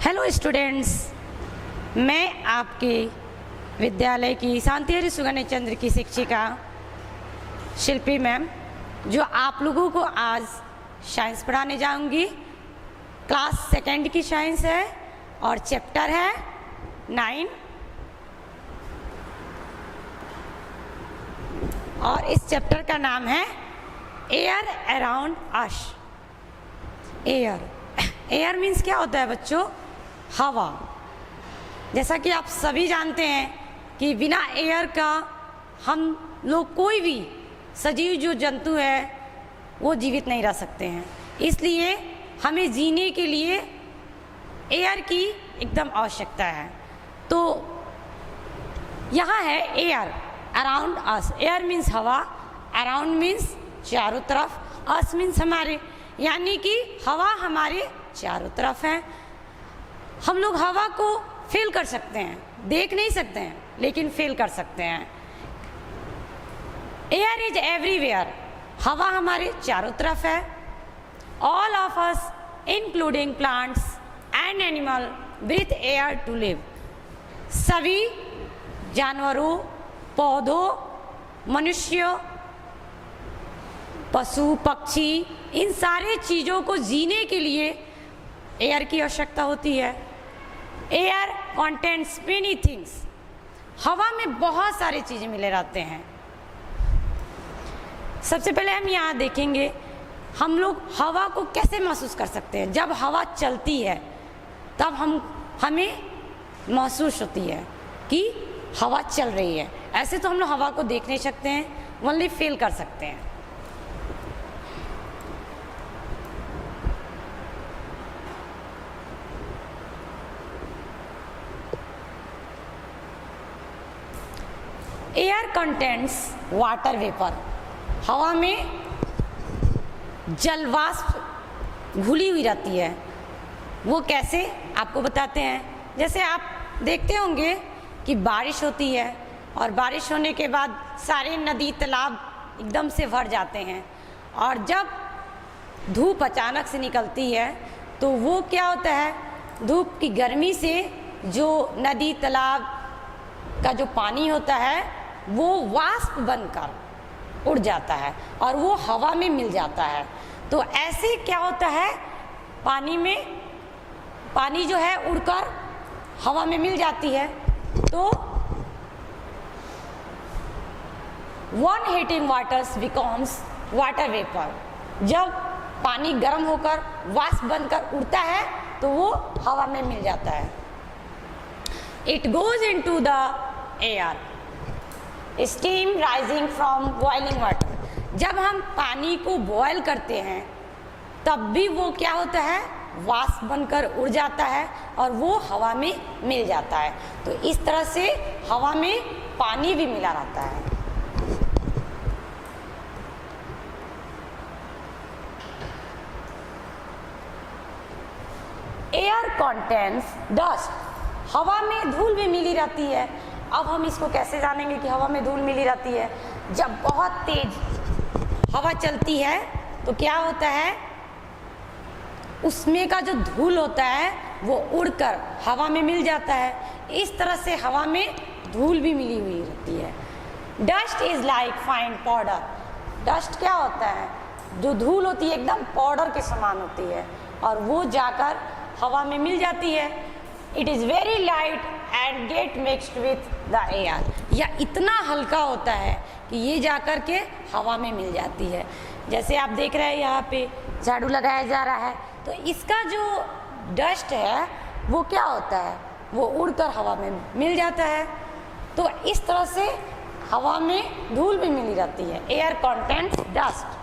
Hello students, मैं आपके विद्यालय की शांतिहरी सुगन्य चंद्र की शिक्षिका शिल्पी मैम, जो आप लोगों को आज साइंस पढ़ाने जाऊंगी। क्लास सेकेंड की साइंस है और चैप्टर है 9 और इस चैप्टर का नाम है air around us. Air means क्या होता है बच्चों? हवा। जैसा कि आप सभी जानते हैं कि बिना एयर का हम लोग, कोई भी सजीव जो जंतु है वो जीवित नहीं रह सकते हैं। इसलिए हमें जीने के लिए एयर की एकदम आवश्यकता है। तो यहाँ है air around us. Air means हवा, अराउंड मीन्स चारों तरफ, अस मीन्स हमारे, यानी कि हवा हमारे चारों तरफ है। हम लोग हवा को फील कर सकते हैं, देख नहीं सकते हैं लेकिन फील कर सकते हैं। Air is everywhere. हवा हमारे चारों तरफ है। All of us including plants and animal breathe air to live. सभी जानवरों, पौधों, मनुष्य, पशु, पक्षी, इन सारे चीज़ों को जीने के लिए एयर की आवश्यकता होती है। Air contents many things. हवा में बहुत सारी चीज़ें मिले रहते हैं। सबसे पहले हम यहाँ देखेंगे हम लोग हवा को कैसे महसूस कर सकते हैं। जब हवा चलती है तब हमें महसूस होती है कि हवा चल रही है। ऐसे तो हम लोग हवा को देख नहीं सकते हैं, ओनली फील कर सकते हैं। Air contents water vapour. हवा में जलवाष्प घुली हुई रहती है। वो कैसे, आपको बताते हैं। जैसे आप देखते होंगे कि बारिश होती है और बारिश होने के बाद सारे नदी तालाब एकदम से भर जाते हैं, और जब धूप अचानक से निकलती है तो वो क्या होता है, धूप की गर्मी से जो नदी तालाब का जो पानी होता है वो वाष्प बनकर उड़ जाता है और वो हवा में मिल जाता है। तो ऐसे क्या होता है, पानी जो है उड़कर हवा में मिल जाती है। तो one heating waters becomes water vapour. जब पानी गर्म होकर वाष्प बनकर उड़ता है तो वो हवा में मिल जाता है। It goes into the air. Steam rising from boiling water. जब हम पानी को बॉयल करते हैं तब भी वो क्या होता है, वाष्प बनकर उड़ जाता है और वो हवा में मिल जाता है। तो इस तरह से हवा में पानी भी मिला रहता है। Air contains dust. हवा में धूल भी मिली रहती है। अब हम इसको कैसे जानेंगे कि हवा में धूल मिली रहती है? जब बहुत तेज हवा चलती है तो क्या होता है, उसमें का जो धूल होता है वो उड़कर हवा में मिल जाता है। इस तरह से हवा में धूल भी मिली हुई रहती है। Dust is like fine powder. Dust क्या होता है, जो धूल होती है एकदम पाउडर के समान होती है और वो जाकर हवा में मिल जाती है। It is very light and gate mixed with the air. या इतना हल्का होता है कि ये जाकर के हवा में मिल जाती है। जैसे आप देख रहे हैं यहाँ पे झाड़ू लगाया जा रहा है, तो इसका जो डस्ट है वो क्या होता है, वो उड़कर हवा में मिल जाता है। तो इस तरह से हवा में धूल भी मिली रहती है। Air contents dust.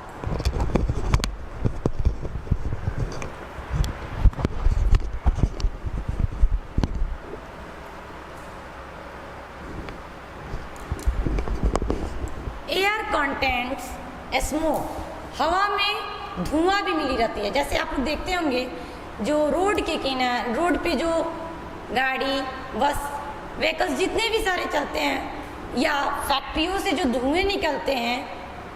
Air contents smoke. हवा में धुआं भी मिली रहती है। जैसे आप लोग देखते होंगे जो रोड के किनारे, रोड पे जो गाड़ी, बस, व्हीकल्स जितने भी सारे चलते हैं, या फैक्ट्रियों से जो धुएं निकलते हैं,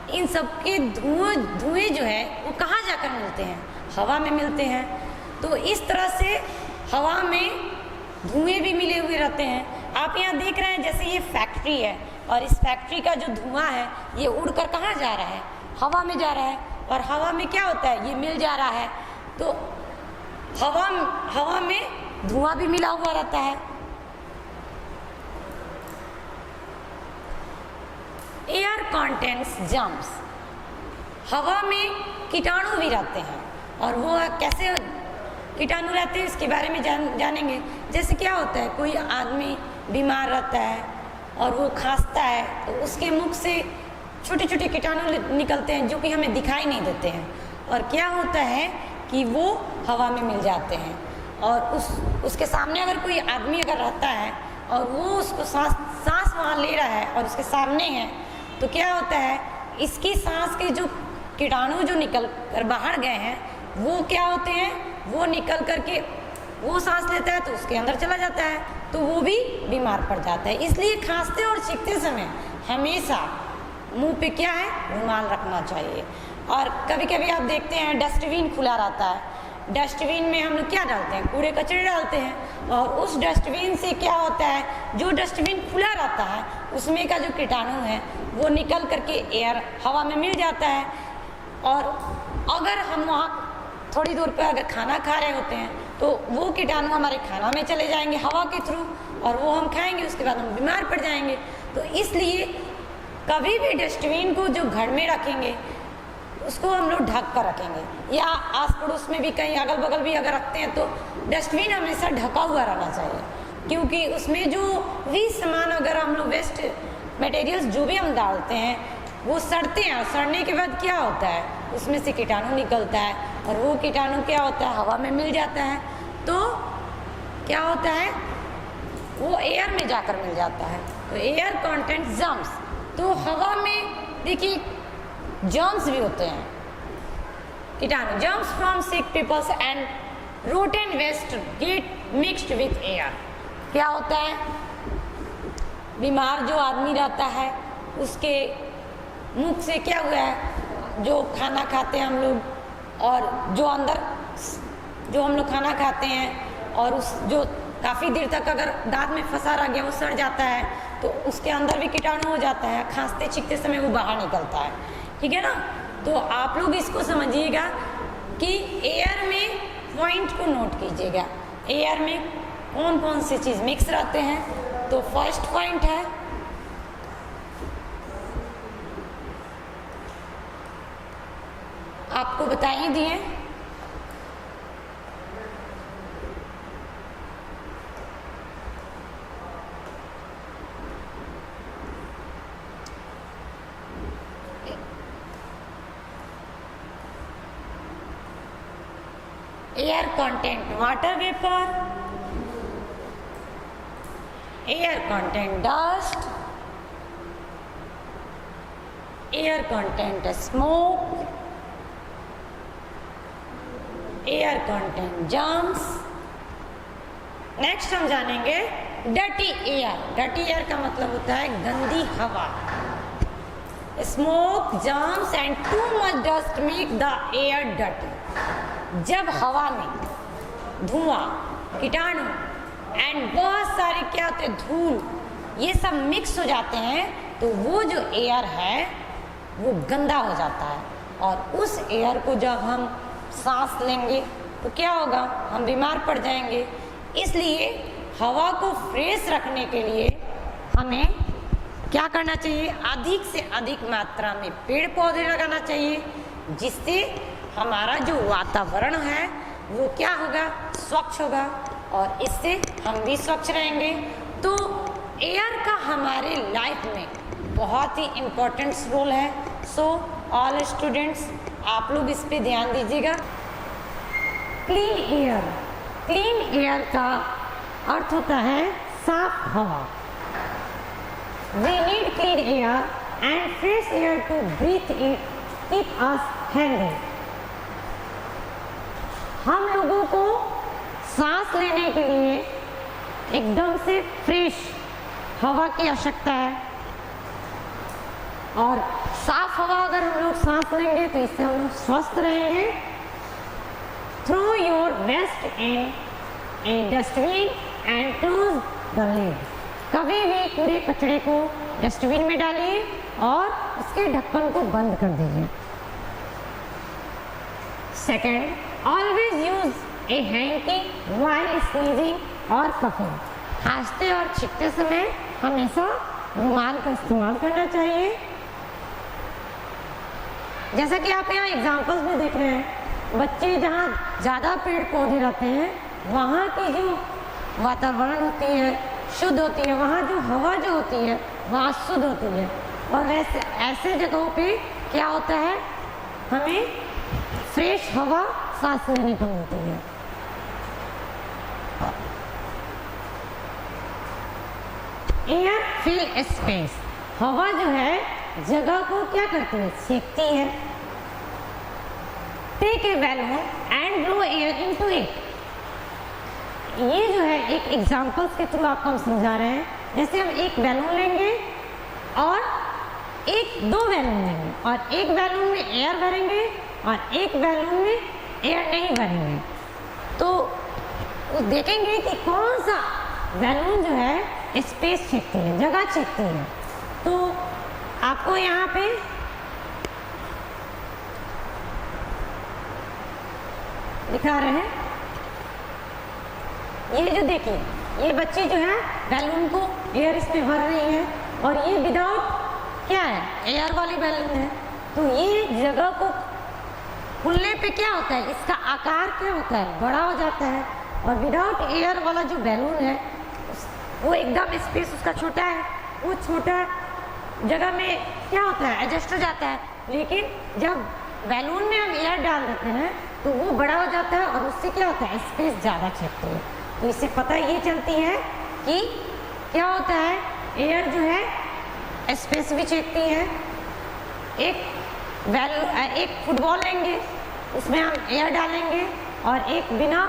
इन सब के धुएं जो है वो कहाँ जाकर मिलते हैं, हवा में मिलते हैं। तो इस तरह से हवा में धुएं भी मिले हुए रहते हैं। आप यहाँ देख रहे हैं जैसे ये फैक्ट्री है और इस फैक्ट्री का जो धुआं है ये उड़कर कहाँ जा रहा है, हवा में जा रहा है। और हवा में क्या होता है, ये मिल जा रहा है, तो हवा में धुआं भी मिला हुआ रहता है। एयर कंटेन्स जर्म्स, हवा में कीटाणु भी रहते हैं और वो कैसे कीटाणु रहते हैं इसके बारे में जानेंगे। जैसे क्या होता है, कोई आदमी बीमार रहता है और वो खांसता है तो उसके मुख से छोटे छोटे कीटाणु निकलते हैं जो कि हमें दिखाई नहीं देते हैं, और क्या होता है कि वो हवा में मिल जाते हैं। और उसके सामने अगर कोई आदमी अगर रहता है और वो उसको सांस वहाँ ले रहा है और उसके सामने है, तो क्या होता है, इसकी सांस के जो कीटाणु जो निकल कर बाहर गए हैं वो क्या होते हैं, वो निकल करके वो सांस लेता है तो उसके अंदर चला जाता है, तो वो भी बीमार पड़ जाता है। इसलिए खांसते और छींकते समय हमेशा मुंह पे क्या है, रुमाल रखना चाहिए। और कभी कभी आप देखते हैं डस्टबिन खुला रहता है, डस्टबिन में हम लोग क्या डालते हैं, कूड़े कचरे डालते हैं, और उस डस्टबिन से क्या होता है, जो डस्टबिन खुला रहता है उसमें का जो कीटाणु है वो निकल करके एयर हवा में मिल जाता है। और अगर हम वहाँ थोड़ी दूर पर अगर खाना खा रहे होते हैं तो वो कीटाणु हमारे खाना में चले जाएंगे हवा के थ्रू, और वो हम खाएंगे, उसके बाद हम बीमार पड़ जाएंगे। तो इसलिए कभी भी डस्टबिन को जो घर में रखेंगे उसको हम लोग ढक कर रखेंगे, या आस पड़ोस में भी कहीं अगल बगल भी अगर रखते हैं तो डस्टबिन हमेशा ढका हुआ रहना चाहिए, क्योंकि उसमें जो भी सामान अगर हम लोग वेस्ट मटेरियल्स जो भी हम डालते हैं वो सड़ते हैं, और सड़ने के बाद क्या होता है, उसमें से कीटाणु निकलता है, और वो कीटाणु क्या होता है, हवा में मिल जाता है, तो क्या होता है, वो एयर में जाकर मिल जाता है। तो एयर कंटेंट जर्म्स, तो हवा में देखिए जर्म्स भी होते हैं, कीटाणु। Germs from sick peoples and rotten waste get mixed with air. क्या होता है, बीमार जो आदमी रहता है उसके मुख से क्या हुआ है, जो खाना खाते हैं हम लोग, और जो अंदर जो हम लोग खाना खाते हैं और उस जो काफ़ी देर तक अगर दांत में फंसा रह गया वो सड़ जाता है, तो उसके अंदर भी कीटाणु हो जाता है, खांसते छींकते समय वो बाहर निकलता है, ठीक है ना। तो आप लोग इसको समझिएगा कि एयर में पॉइंट को नोट कीजिएगा, एयर में कौन कौन सी चीज़ मिक्स रहते हैं। तो फर्स्ट पॉइंट है आपको बता ही दिए, air content water vapour, air content dust, air content smoke, air content germs. Next हम जानेंगे डर्टी एयर। डर्टी एयर का मतलब होता है गंदी हवा। Smoke, germs and too much dust make the air dirty. जब हवा में धुआं, कीटाणु एंड बहुत सारे क्या होते हैं, धूल, ये सब मिक्स हो जाते हैं, तो वो जो एयर है वो गंदा हो जाता है, और उस एयर को जब हम सांस लेंगे तो क्या होगा, हम बीमार पड़ जाएंगे। इसलिए हवा को फ्रेश रखने के लिए हमें क्या करना चाहिए, अधिक से अधिक मात्रा में पेड़ पौधे लगाना चाहिए, जिससे हमारा जो वातावरण है वो क्या होगा, स्वच्छ होगा, और इससे हम भी स्वच्छ रहेंगे। तो एयर का हमारे लाइफ में बहुत ही इम्पोर्टेंट रोल है। सो ऑल स्टूडेंट्स आप लोग इस पे ध्यान दीजिएगा। क्लीन एयर, क्लीन एयर का अर्थ होता है साफ हवा। We need clean air and fresh air to breathe it, keep us healthy. हम लोगों को सांस लेने के लिए एकदम से फ्रेश हवा की आवश्यकता है, और साफ हवा अगर हम लोग सांस लेंगे तो इससे हम लोग स्वस्थ रहेंगे। Throw your waste in a dustbin and close the lid. कभी भी कूड़े कचरे को डस्टबिन में डालिए और उसके ढक्कन को बंद कर दीजिए। सेकेंड, ऑलवेज यूज ए हैंकी व्हाइल स्नीजिंग और कफिंग। खांसते और छींकते समय हमेशा रुमाल का इस्तेमाल करना चाहिए। जैसा कि आप यहाँ एग्जाम्पल्स में देख रहे हैं, बच्चे जहाँ ज़्यादा पेड़ पौधे रहते हैं वहाँ की जो वातावरण होती है शुद्ध होती है, वहाँ जो हवा जो होती है वहाँ शुद्ध होती है। और वैसे ऐसे जगहों पे क्या होता है, हमें फ्रेश हवा सांस लेने को मिलती है। एयर फिल स्पेस, हवा जो है जगह को क्या करती है, छेकती है। Take a balloon and blow air into it. ये जो है एक एग्जाम्पल्स के थ्रू आपको हम समझा रहे हैं। जैसे हम एक बैलून लेंगे और दो बैलून लेंगे और एक बैलून में एयर भरेंगे और एक बैलून में एयर नहीं भरेंगे, तो देखेंगे कि कौन सा बैलून जो है स्पेस छेकती है, जगह छेकती है। तो आपको यहाँ पे दिखा रहे हैं, ये जो देखिए ये बच्ची जो है बैलून को एयर इसमें भर रही है और ये विदाउट क्या है, एयर वाली बैलून है। तो ये जगह को खुलने पे क्या होता है, इसका आकार क्या होता है, बड़ा हो जाता है। और विदाउट एयर वाला जो बैलून है वो एकदम स्पेस उसका छोटा है, वो छोटा जगह में क्या होता है, एडजस्ट हो जाता है। लेकिन जब बैलून में हम एयर डाल देते हैं तो वो बड़ा हो जाता है और उससे क्या होता है, स्पेस ज़्यादा छेकती है। तो इससे पता ये चलती है कि क्या होता है, एयर जो है स्पेस भी छेकती है। एक फुटबॉल लेंगे, उसमें हम एयर डालेंगे और एक बिना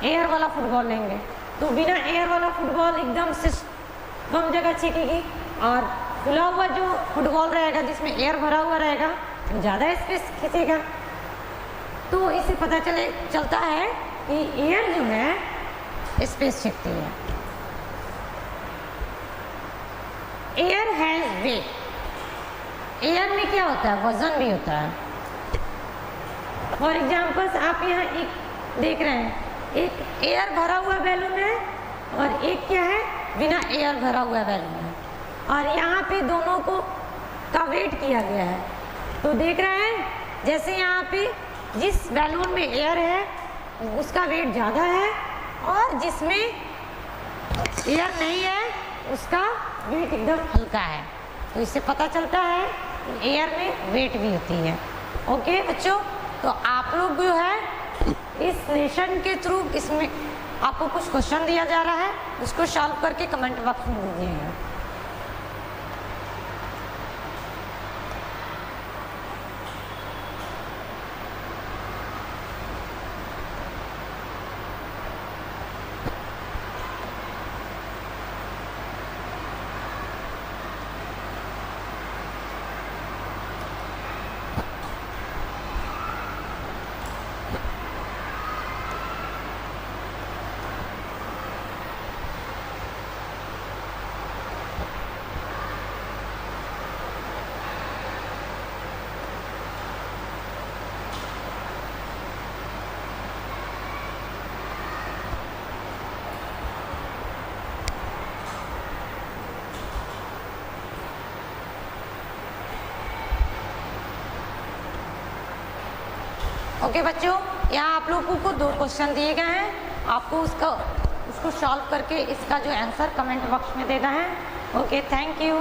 एयर वाला फुटबॉल लेंगे, तो बिना एयर वाला फुटबॉल एकदम से कम जगह छेकेगी और खुला हुआ जो फुटबॉल रहेगा जिसमें एयर भरा हुआ रहेगा वो ज़्यादा स्पेस खींचेगा। तो इससे पता चलता है कि एयर जो है स्पेस छेकती है। एयर हैज वेट, एयर में क्या होता है, वजन भी होता है। फॉर एग्जाम्पल्स आप यहाँ एक देख रहे हैं, एक एयर भरा हुआ बैलून है और एक क्या है, बिना एयर भरा हुआ बैलून है। और यहाँ पे दोनों को का वेट किया गया है। तो देख रहे हैं जैसे यहाँ पे जिस बैलून में एयर है उसका वेट ज़्यादा है और जिसमें एयर नहीं है उसका वेट एकदम हल्का है। तो इससे पता चलता है कि एयर में वेट भी होती है। ओके बच्चों, तो आप लोग जो है इस लेसन के थ्रू इसमें आपको कुछ क्वेश्चन दिया जा रहा है, उसको सॉल्व करके कमेंट बॉक्स में दीजिएगा। ओके बच्चों, यहाँ आप लोगों को 2 क्वेश्चन दिए गए हैं, आपको उसको सॉल्व करके इसका जो आंसर कमेंट बॉक्स में देना है। Okay, thank you.